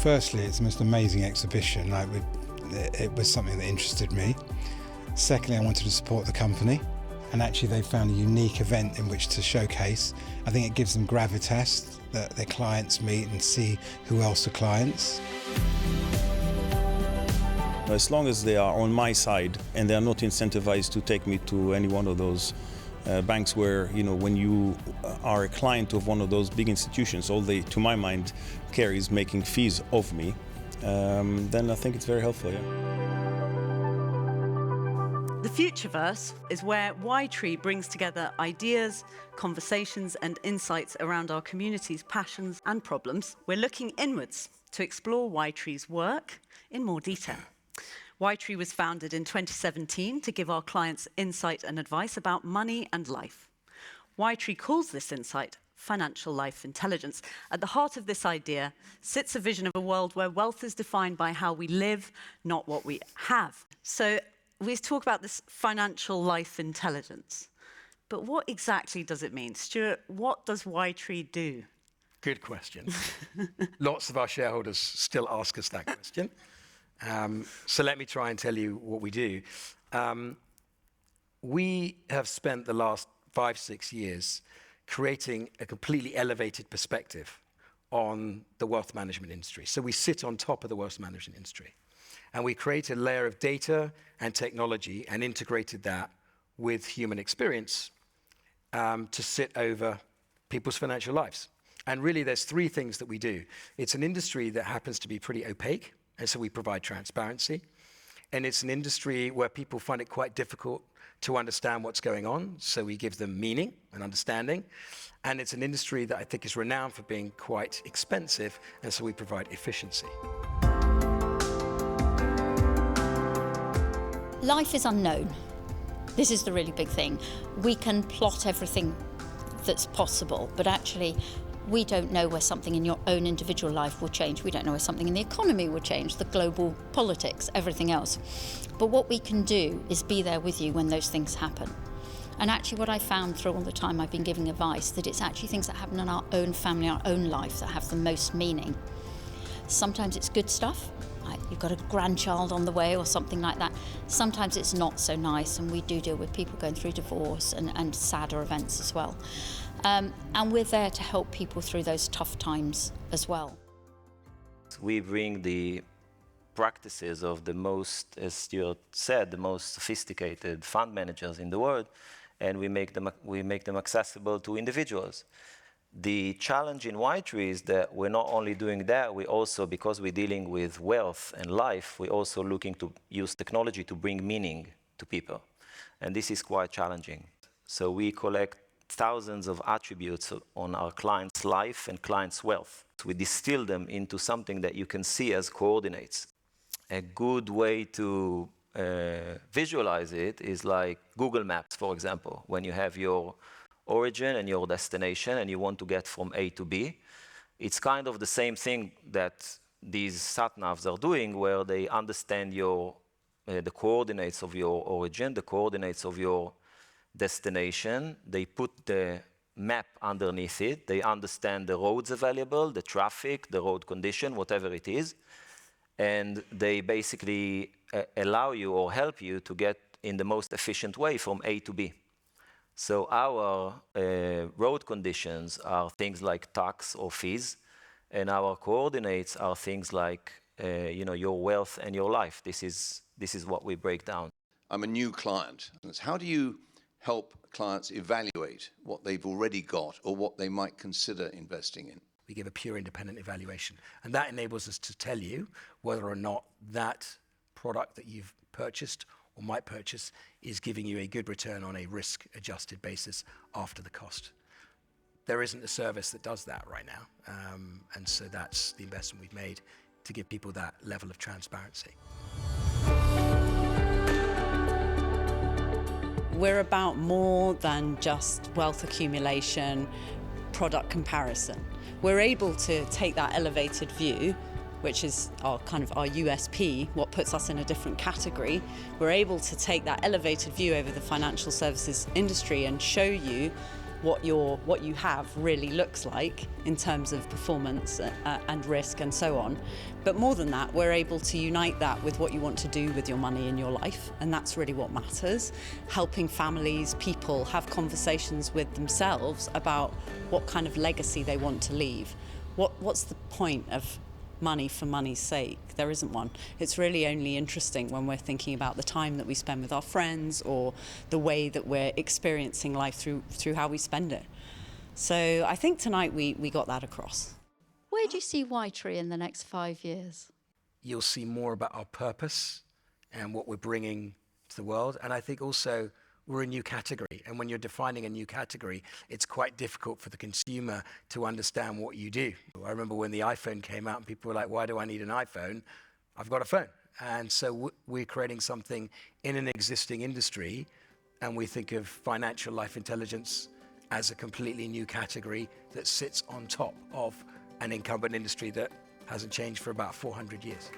firstly, it's the most amazing exhibition. It was something that interested me. Secondly, I wanted to support the company, and actually they found a unique event in which to showcase. I think it gives them gravitas, that their clients meet and see who else are clients. As long as they are on my side and they are not incentivized to take me to any one of those banks where, when you are a client of one of those big institutions, all they, to my mind, care is making fees of me, then I think it's very helpful, yeah. The Futureverse is where Y-Tree brings together ideas, conversations and insights around our community's passions and problems. We're looking inwards to explore Y-Tree's work in more detail. Y-Tree was founded in 2017 to give our clients insight and advice about money and life. Y-Tree calls this insight financial life intelligence. At the heart of this idea sits a vision of a world where wealth is defined by how we live, not what we have. So we talk about this financial life intelligence. But what exactly does it mean? Stuart, what does Y-Tree do? Good question. Lots of our shareholders still ask us that question. So let me try and tell you what we do. We have spent the last 5-6 years creating a completely elevated perspective on the wealth management industry. So we sit on top of the wealth management industry. And we created a layer of data and technology and integrated that with human experience to sit over people's financial lives. And really, there's 3 things that we do. It's an industry that happens to be pretty opaque, and so we provide transparency. And it's an industry where people find it quite difficult to understand what's going on, so we give them meaning and understanding. And it's an industry that I think is renowned for being quite expensive, and so we provide efficiency. Life is unknown. This is the really big thing. We can plot everything that's possible, but actually we don't know where something in your own individual life will change. We don't know where something in the economy will change, the global politics, everything else. But what we can do is be there with you when those things happen. And actually what I found through all the time I've been giving advice, that it's actually things that happen in our own family, our own life, that have the most meaning. Sometimes it's good stuff, like you've got a grandchild on the way or something like that. Sometimes it's not so nice, and we do deal with people going through divorce and sadder events as well. And we're there to help people through those tough times as well. We bring the practices of the most, as Stuart said, the most sophisticated fund managers in the world, and we make them accessible to individuals. The challenge in Y-Tree is that we're not only doing that, we also, because we're dealing with wealth and life, we're also looking to use technology to bring meaning to people. And this is quite challenging. So we collect thousands of attributes on our clients' life and clients' wealth. We distill them into something that you can see as coordinates. A good way to visualize it is like Google Maps, for example, when you have your origin and your destination and you want to get from A to B. It's kind of the same thing that these sat-navs are doing, where they understand the coordinates of your origin, the coordinates of your destination. They put the map underneath it. They understand the roads available, the traffic, the road condition, whatever it is. And they basically allow you or help you to get in the most efficient way from A to B. So our road conditions are things like tax or fees, and our coordinates are things like your wealth and your life. This is what we break down. I'm a new client. How do you help clients evaluate what they've already got or what they might consider investing in? We give a pure independent evaluation, and that enables us to tell you whether or not that product that you've purchased or might purchase is giving you a good return on a risk-adjusted basis after the cost. There isn't a service that does that right now, and so that's the investment we've made to give people that level of transparency. We're about more than just wealth accumulation, product comparison. We're able to take that elevated view, which is our USP, what puts us in a different category. We're able to take that elevated view over the financial services industry and show you what you have really looks like in terms of performance and risk and so on. But more than that, we're able to unite that with what you want to do with your money in your life, and that's really what matters. Helping families, people have conversations with themselves about what kind of legacy they want to leave. What's the point of money for money's sake? There isn't one. It's really only interesting when we're thinking about the time that we spend with our friends or the way that we're experiencing life through how we spend it. So I think tonight we got that across. Where do you see Y-Tree in the next 5 years? You'll see more about our purpose and what we're bringing to the world. And I think also we're a new category. And when you're defining a new category, it's quite difficult for the consumer to understand what you do. I remember when the iPhone came out and people were like, why do I need an iPhone? I've got a phone. And so we're creating something in an existing industry, and we think of financial life intelligence as a completely new category that sits on top of an incumbent industry that hasn't changed for about 400 years.